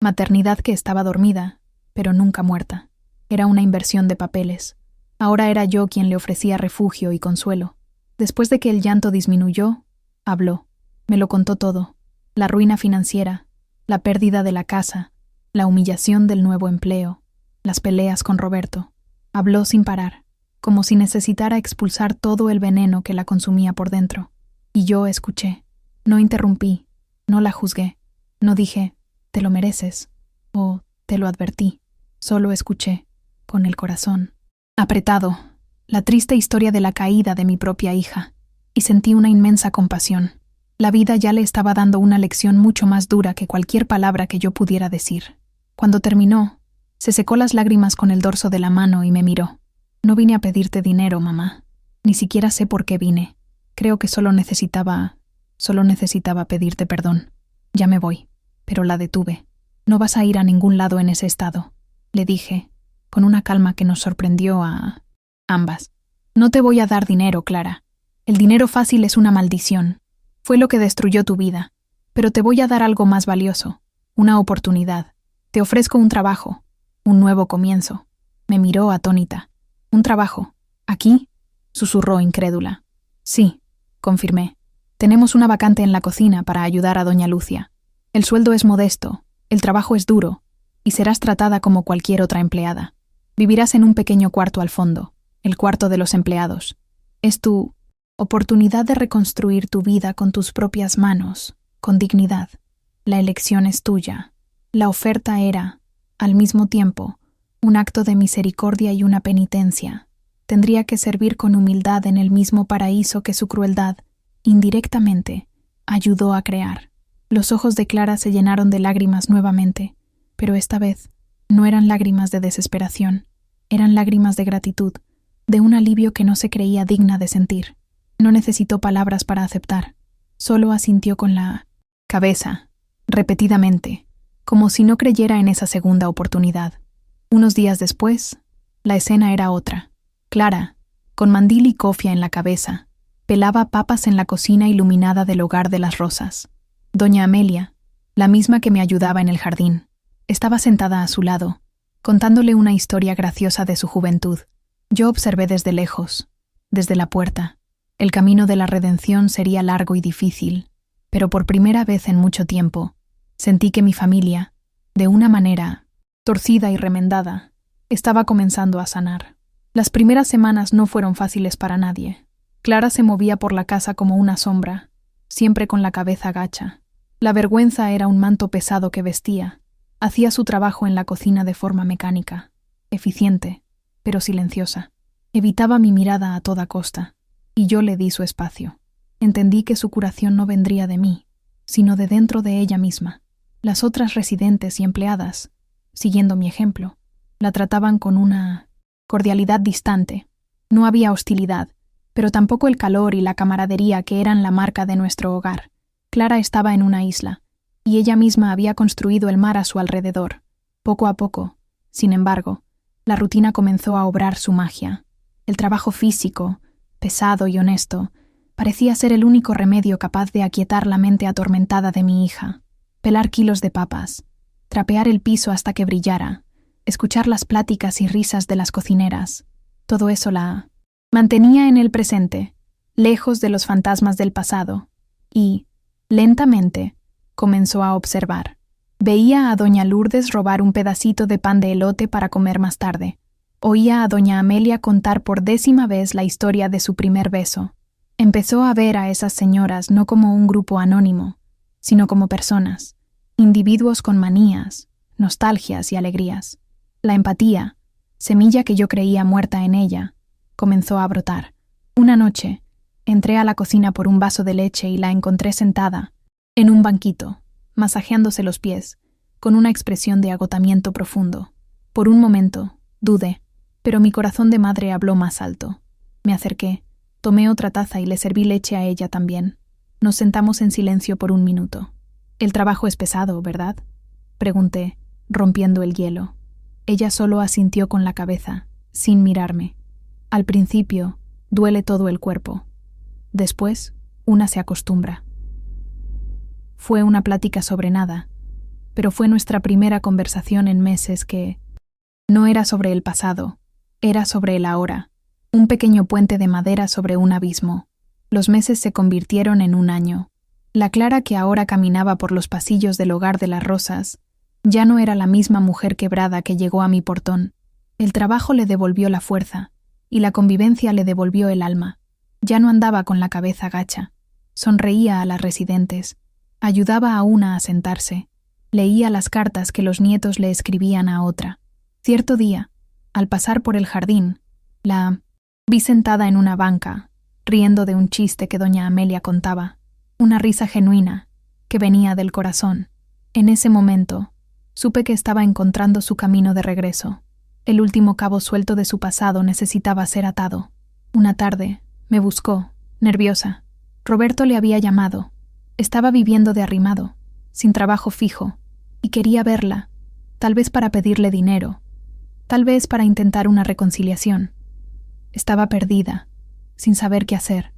maternidad que estaba dormida, pero nunca muerta. Era una inversión de papeles. Ahora era yo quien le ofrecía refugio y consuelo. Después de que el llanto disminuyó, habló. Me lo contó todo. La ruina financiera, la pérdida de la casa, la humillación del nuevo empleo, las peleas con Roberto. Habló sin parar, como si necesitara expulsar todo el veneno que la consumía por dentro. Y yo escuché. No interrumpí, no la juzgué. No dije, te lo mereces, o te lo advertí. Solo escuché, con el corazón apretado, la triste historia de la caída de mi propia hija, y sentí una inmensa compasión. La vida ya le estaba dando una lección mucho más dura que cualquier palabra que yo pudiera decir. Cuando terminó, se secó las lágrimas con el dorso de la mano y me miró. No vine a pedirte dinero, mamá. Ni siquiera sé por qué vine. Creo que solo necesitaba pedirte perdón. Ya me voy, pero la detuve. No vas a ir a ningún lado en ese estado, le dije, con una calma que nos sorprendió a ambas. No te voy a dar dinero, Clara. El dinero fácil es una maldición. Fue lo que destruyó tu vida. Pero te voy a dar algo más valioso, una oportunidad. Te ofrezco un trabajo, un nuevo comienzo. Me miró atónita. ¿Un trabajo? ¿Aquí?, susurró incrédula. Sí, confirmé. Tenemos una vacante en la cocina para ayudar a doña Lucia. El sueldo es modesto, el trabajo es duro, y serás tratada como cualquier otra empleada. Vivirás en un pequeño cuarto al fondo, el cuarto de los empleados. Es tu oportunidad de reconstruir tu vida con tus propias manos, con dignidad. La elección es tuya. La oferta era, al mismo tiempo, un acto de misericordia y una penitencia. Tendría que servir con humildad en el mismo paraíso que su crueldad, indirectamente, ayudó a crear. Los ojos de Clara se llenaron de lágrimas nuevamente, pero esta vez no eran lágrimas de desesperación, eran lágrimas de gratitud, de un alivio que no se creía digna de sentir. No necesitó palabras para aceptar, solo asintió con la cabeza, repetidamente, como si no creyera en esa segunda oportunidad. Unos días después, la escena era otra. Clara, con mandil y cofia en la cabeza, Pelaba papas en la cocina iluminada del hogar de las Rosas. Doña Amelia, la misma que me ayudaba en el jardín, estaba sentada a su lado, contándole una historia graciosa de su juventud. Yo observé desde lejos, desde la puerta. El camino de la redención sería largo y difícil, pero por primera vez en mucho tiempo, sentí que mi familia, de una manera torcida y remendada, estaba comenzando a sanar. Las primeras semanas no fueron fáciles para nadie. Clara se movía por la casa como una sombra, siempre con la cabeza gacha. La vergüenza era un manto pesado que vestía. Hacía su trabajo en la cocina de forma mecánica, eficiente, pero silenciosa. Evitaba mi mirada a toda costa, y yo le di su espacio. Entendí que su curación no vendría de mí, sino de dentro de ella misma. Las otras residentes y empleadas, siguiendo mi ejemplo, la trataban con una cordialidad distante. No había hostilidad, pero tampoco el calor y la camaradería que eran la marca de nuestro hogar. Clara estaba en una isla, y ella misma había construido el mar a su alrededor. Poco a poco, sin embargo, la rutina comenzó a obrar su magia. El trabajo físico, pesado y honesto, parecía ser el único remedio capaz de aquietar la mente atormentada de mi hija. Pelar kilos de papas, trapear el piso hasta que brillara, escuchar las pláticas y risas de las cocineras. Todo eso la mantenía en el presente, lejos de los fantasmas del pasado, y, lentamente, comenzó a observar. Veía a doña Lourdes robar un pedacito de pan de elote para comer más tarde. Oía a doña Amelia contar por 10ª vez la historia de su primer beso. Empezó a ver a esas señoras no como un grupo anónimo, sino como personas, individuos con manías, nostalgias y alegrías. La empatía, semilla que yo creía muerta en ella, comenzó a brotar. Una noche, entré a la cocina por un vaso de leche y la encontré sentada, en un banquito, masajeándose los pies, con una expresión de agotamiento profundo. Por un momento, dudé, pero mi corazón de madre habló más alto. Me acerqué, tomé otra taza y le serví leche a ella también. Nos sentamos en silencio por un minuto. «El trabajo es pesado, ¿verdad?», pregunté, rompiendo el hielo. Ella solo asintió con la cabeza, sin mirarme. Al principio, duele todo el cuerpo. Después, una se acostumbra. Fue una plática sobre nada, pero fue nuestra primera conversación en meses que no era sobre el pasado, era sobre el ahora, un pequeño puente de madera sobre un abismo. Los meses se convirtieron en un año. La Clara que ahora caminaba por los pasillos del hogar de las Rosas ya no era la misma mujer quebrada que llegó a mi portón. El trabajo le devolvió la fuerza, y la convivencia le devolvió el alma. Ya no andaba con la cabeza gacha. Sonreía a las residentes. Ayudaba a una a sentarse. Leía las cartas que los nietos le escribían a otra. Cierto día, al pasar por el jardín, la vi sentada en una banca, riendo de un chiste que doña Amelia contaba. Una risa genuina, que venía del corazón. En ese momento, supe que estaba encontrando su camino de regreso. El último cabo suelto de su pasado necesitaba ser atado. Una tarde, me buscó, nerviosa. Roberto le había llamado. Estaba viviendo de arrimado, sin trabajo fijo, y quería verla, tal vez para pedirle dinero, tal vez para intentar una reconciliación. Estaba perdida, sin saber qué hacer.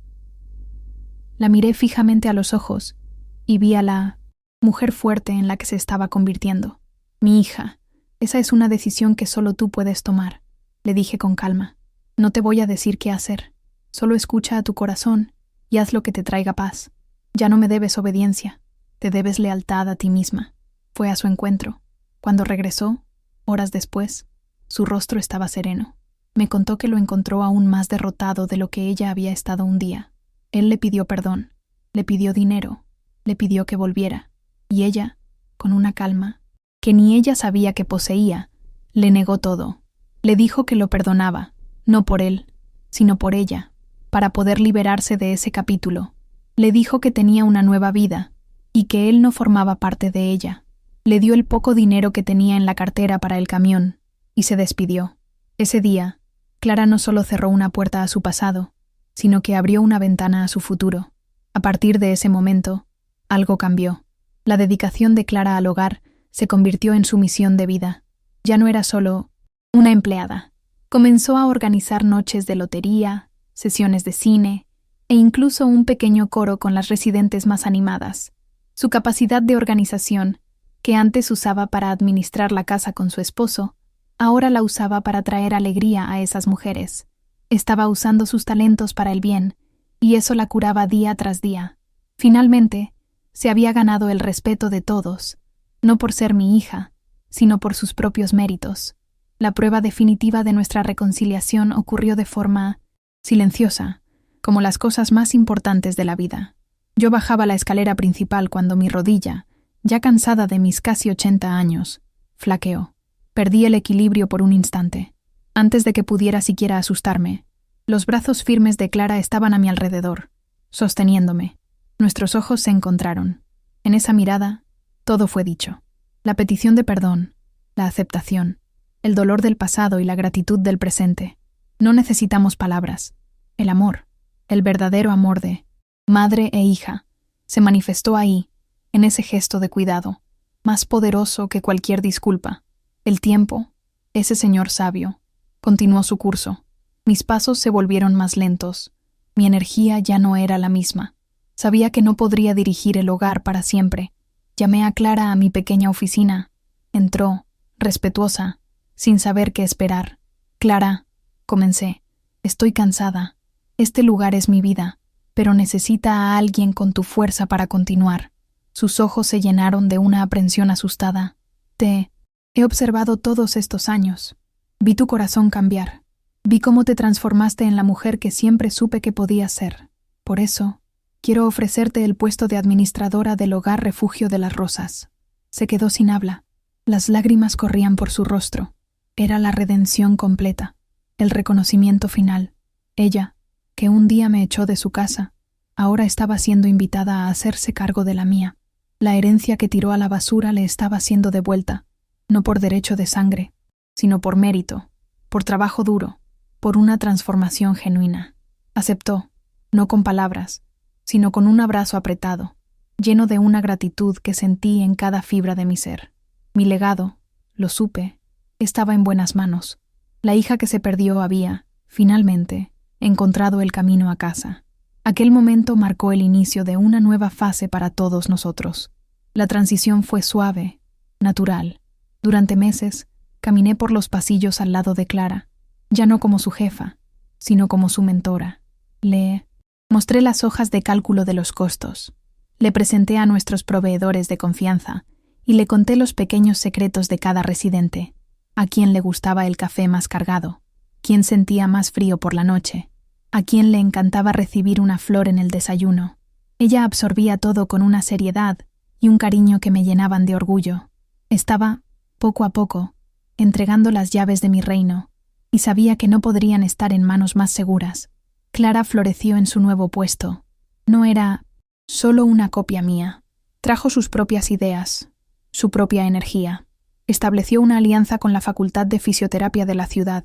La miré fijamente a los ojos y vi a la mujer fuerte en la que se estaba convirtiendo. «Mi hija, esa es una decisión que solo tú puedes tomar», le dije con calma. «No te voy a decir qué hacer. Solo escucha a tu corazón y haz lo que te traiga paz. Ya no me debes obediencia, te debes lealtad a ti misma». Fue a su encuentro. Cuando regresó, horas después, su rostro estaba sereno. Me contó que lo encontró aún más derrotado de lo que ella había estado un día. Él le pidió perdón, le pidió dinero, le pidió que volviera, y ella, con una calma que ni ella sabía que poseía, le negó todo. Le dijo que lo perdonaba, no por él, sino por ella, para poder liberarse de ese capítulo. Le dijo que tenía una nueva vida, y que él no formaba parte de ella. Le dio el poco dinero que tenía en la cartera para el camión, y se despidió. Ese día, Clara no solo cerró una puerta a su pasado, sino que abrió una ventana a su futuro. A partir de ese momento, algo cambió. La dedicación de Clara al hogar se convirtió en su misión de vida. Ya no era solo una empleada. Comenzó a organizar noches de lotería, sesiones de cine, e incluso un pequeño coro con las residentes más animadas. Su capacidad de organización, que antes usaba para administrar la casa con su esposo, ahora la usaba para traer alegría a esas mujeres. Estaba usando sus talentos para el bien, y eso la curaba día tras día. Finalmente, se había ganado el respeto de todos, no por ser mi hija, sino por sus propios méritos. La prueba definitiva de nuestra reconciliación ocurrió de forma silenciosa, como las cosas más importantes de la vida. Yo bajaba la escalera principal cuando mi rodilla, ya cansada de mis casi 80 años, flaqueó. Perdí el equilibrio por un instante. Antes de que pudiera siquiera asustarme, los brazos firmes de Clara estaban a mi alrededor, sosteniéndome. Nuestros ojos se encontraron. En esa mirada, todo fue dicho. La petición de perdón, la aceptación, el dolor del pasado y la gratitud del presente. No necesitamos palabras. El amor, el verdadero amor de madre e hija, se manifestó ahí, en ese gesto de cuidado, más poderoso que cualquier disculpa. El tiempo, ese señor sabio, continuó su curso. Mis pasos se volvieron más lentos. Mi energía ya no era la misma. Sabía que no podría dirigir el hogar para siempre. Llamé a Clara a mi pequeña oficina. Entró, respetuosa, sin saber qué esperar. Clara, comencé, estoy cansada. Este lugar es mi vida, pero necesita a alguien con tu fuerza para continuar. Sus ojos se llenaron de una aprensión asustada. Te he observado todos estos años. Vi tu corazón cambiar. Vi cómo te transformaste en la mujer que siempre supe que podías ser. Por eso, quiero ofrecerte el puesto de administradora del Hogar Refugio de las Rosas. Se quedó sin habla. Las lágrimas corrían por su rostro. Era la redención completa, el reconocimiento final. Ella, que un día me echó de su casa, ahora estaba siendo invitada a hacerse cargo de la mía. La herencia que tiró a la basura le estaba siendo devuelta, no por derecho de sangre, sino por mérito, por trabajo duro, por una transformación genuina. Aceptó, no con palabras, sino con un abrazo apretado, lleno de una gratitud que sentí en cada fibra de mi ser. Mi legado, lo supe, estaba en buenas manos. La hija que se perdió había, finalmente, encontrado el camino a casa. Aquel momento marcó el inicio de una nueva fase para todos nosotros. La transición fue suave, natural. Durante meses, caminé por los pasillos al lado de Clara, ya no como su jefa, sino como su mentora. Le mostré las hojas de cálculo de los costos. Le presenté a nuestros proveedores de confianza y le conté los pequeños secretos de cada residente. A quién le gustaba el café más cargado, quién sentía más frío por la noche, a quién le encantaba recibir una flor en el desayuno. Ella absorbía todo con una seriedad y un cariño que me llenaban de orgullo. Estaba, poco a poco, entregando las llaves de mi reino, y sabía que no podrían estar en manos más seguras. Clara floreció en su nuevo puesto. No era solo una copia mía. Trajo sus propias ideas, su propia energía. Estableció una alianza con la Facultad de Fisioterapia de la ciudad,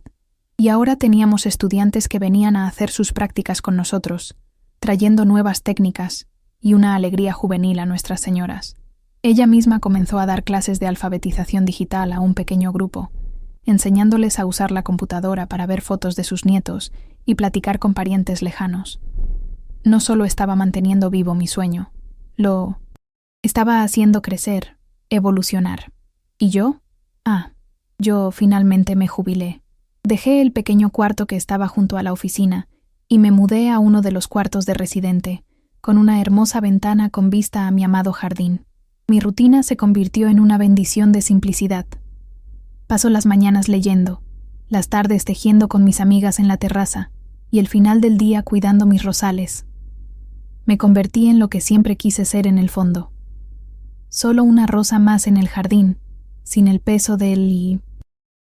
y ahora teníamos estudiantes que venían a hacer sus prácticas con nosotros, trayendo nuevas técnicas y una alegría juvenil a nuestras señoras. Ella misma comenzó a dar clases de alfabetización digital a un pequeño grupo, enseñándoles a usar la computadora para ver fotos de sus nietos y platicar con parientes lejanos. No solo estaba manteniendo vivo mi sueño, lo estaba haciendo crecer, evolucionar. ¿Y yo? Yo finalmente me jubilé. Dejé el pequeño cuarto que estaba junto a la oficina y me mudé a uno de los cuartos de residente, con una hermosa ventana con vista a mi amado jardín. Mi rutina se convirtió en una bendición de simplicidad. Paso las mañanas leyendo, las tardes tejiendo con mis amigas en la terraza y el final del día cuidando mis rosales. Me convertí en lo que siempre quise ser en el fondo. Solo una rosa más en el jardín, sin el peso del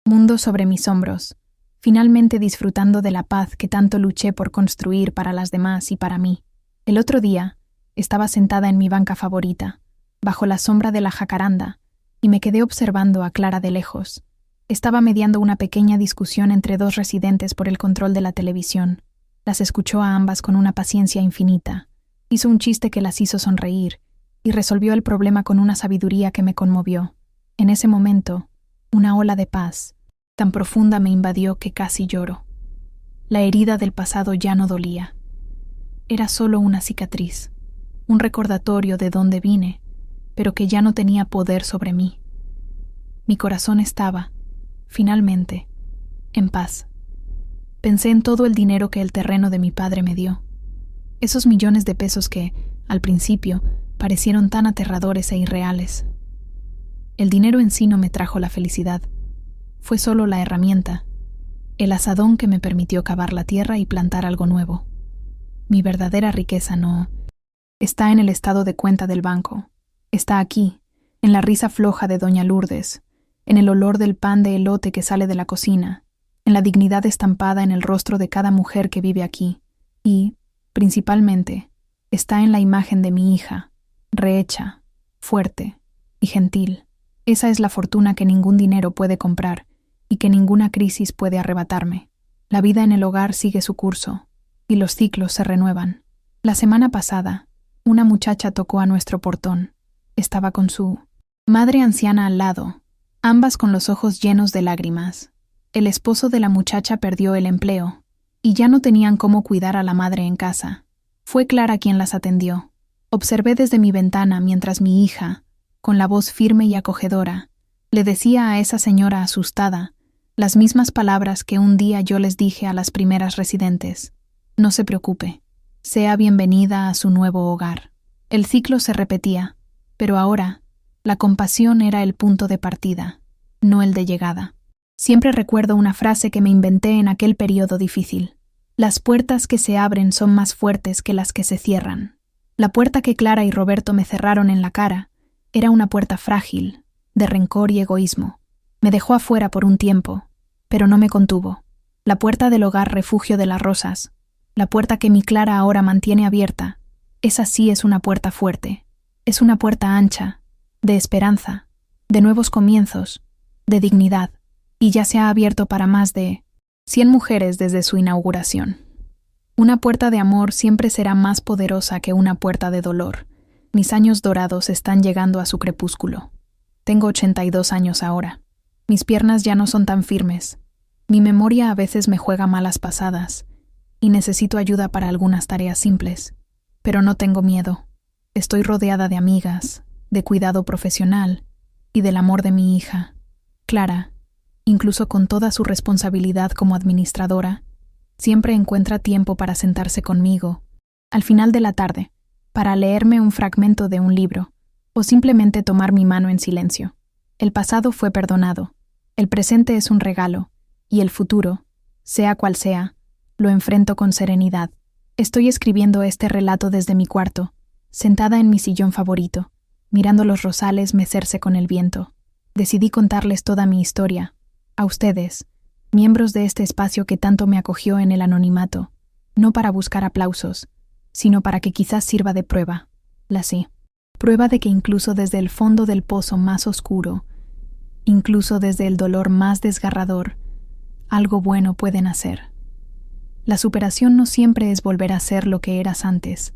mundo sobre mis hombros, finalmente disfrutando de la paz que tanto luché por construir para las demás y para mí. El otro día, estaba sentada en mi banca favorita, bajo la sombra de la jacaranda, y me quedé observando a Clara de lejos. Estaba mediando una pequeña discusión entre dos residentes por el control de la televisión. Las escuchó a ambas con una paciencia infinita. Hizo un chiste que las hizo sonreír, y resolvió el problema con una sabiduría que me conmovió. En ese momento, una ola de paz, tan profunda me invadió que casi lloro. La herida del pasado ya no dolía. Era solo una cicatriz, un recordatorio de dónde vine, pero que ya no tenía poder sobre mí. Mi corazón estaba, finalmente, en paz. Pensé en todo el dinero que el terreno de mi padre me dio. Esos millones de pesos que, al principio, parecieron tan aterradores e irreales. El dinero en sí no me trajo la felicidad. Fue solo la herramienta, el azadón que me permitió cavar la tierra y plantar algo nuevo. Mi verdadera riqueza no está en el estado de cuenta del banco. Está aquí, en la risa floja de doña Lourdes, en el olor del pan de elote que sale de la cocina, en la dignidad estampada en el rostro de cada mujer que vive aquí, y, principalmente, está en la imagen de mi hija, rehecha, fuerte y gentil. Esa es la fortuna que ningún dinero puede comprar y que ninguna crisis puede arrebatarme. La vida en el hogar sigue su curso, y los ciclos se renuevan. La semana pasada, una muchacha tocó a nuestro portón. Estaba con su madre anciana al lado, ambas con los ojos llenos de lágrimas. El esposo de la muchacha perdió el empleo, y ya no tenían cómo cuidar a la madre en casa. Fue Clara quien las atendió. Observé desde mi ventana mientras mi hija, con la voz firme y acogedora, le decía a esa señora asustada las mismas palabras que un día yo les dije a las primeras residentes. No se preocupe, sea bienvenida a su nuevo hogar. El ciclo se repetía, pero ahora la compasión era el punto de partida, no el de llegada. Siempre recuerdo una frase que me inventé en aquel periodo difícil. Las puertas que se abren son más fuertes que las que se cierran. La puerta que Clara y Roberto me cerraron en la cara era una puerta frágil, de rencor y egoísmo. Me dejó afuera por un tiempo, pero no me contuvo. La puerta del hogar refugio de las rosas, la puerta que mi Clara ahora mantiene abierta, esa sí es una puerta fuerte. Es una puerta ancha, de esperanza, de nuevos comienzos, de dignidad, y ya se ha abierto para más de 100 mujeres desde su inauguración. Una puerta de amor siempre será más poderosa que una puerta de dolor. Mis años dorados están llegando a su crepúsculo. Tengo 82 años ahora. Mis piernas ya no son tan firmes. Mi memoria a veces me juega malas pasadas, y necesito ayuda para algunas tareas simples. Pero no tengo miedo. Estoy rodeada de amigas, de cuidado profesional y del amor de mi hija. Clara, incluso con toda su responsabilidad como administradora, siempre encuentra tiempo para sentarse conmigo, al final de la tarde, para leerme un fragmento de un libro, o simplemente tomar mi mano en silencio. El pasado fue perdonado, el presente es un regalo, y el futuro, sea cual sea, lo enfrento con serenidad. Estoy escribiendo este relato desde mi cuarto, sentada en mi sillón favorito, mirando los rosales mecerse con el viento. Decidí contarles toda mi historia, a ustedes, miembros de este espacio que tanto me acogió en el anonimato, no para buscar aplausos, sino para que quizás sirva de prueba. La sé. Prueba de que incluso desde el fondo del pozo más oscuro, incluso desde el dolor más desgarrador, algo bueno puede nacer. La superación no siempre es volver a ser lo que eras antes,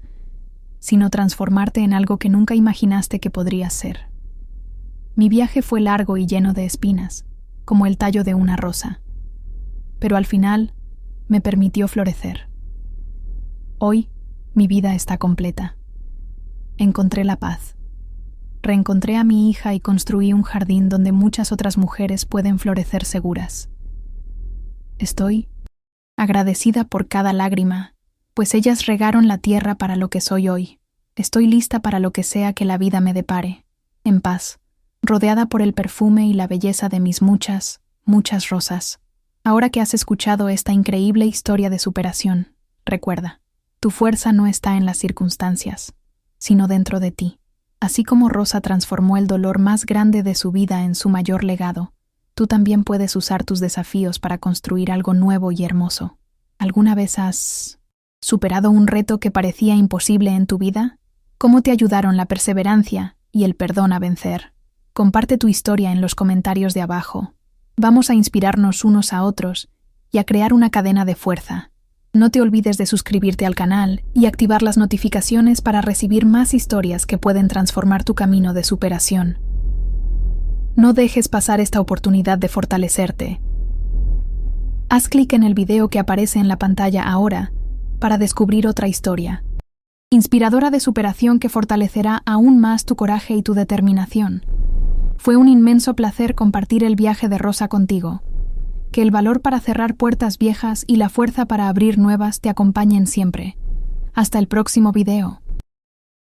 sino transformarte en algo que nunca imaginaste que podrías ser. Mi viaje fue largo y lleno de espinas, como el tallo de una rosa, pero al final me permitió florecer. Hoy mi vida está completa. Encontré la paz. Reencontré a mi hija y construí un jardín donde muchas otras mujeres pueden florecer seguras. Estoy agradecida por cada lágrima, pues ellas regaron la tierra para lo que soy hoy. Estoy lista para lo que sea que la vida me depare, en paz, rodeada por el perfume y la belleza de mis muchas, muchas rosas. Ahora que has escuchado esta increíble historia de superación, recuerda, tu fuerza no está en las circunstancias, sino dentro de ti. Así como Rosa transformó el dolor más grande de su vida en su mayor legado, tú también puedes usar tus desafíos para construir algo nuevo y hermoso. ¿Alguna vez has superado un reto que parecía imposible en tu vida? ¿Cómo te ayudaron la perseverancia y el perdón a vencer? Comparte tu historia en los comentarios de abajo. Vamos a inspirarnos unos a otros y a crear una cadena de fuerza. No te olvides de suscribirte al canal y activar las notificaciones para recibir más historias que pueden transformar tu camino de superación. No dejes pasar esta oportunidad de fortalecerte. Haz clic en el video que aparece en la pantalla ahora para descubrir otra historia, inspiradora de superación que fortalecerá aún más tu coraje y tu determinación. Fue un inmenso placer compartir el viaje de Rosa contigo. Que el valor para cerrar puertas viejas y la fuerza para abrir nuevas te acompañen siempre. Hasta el próximo video.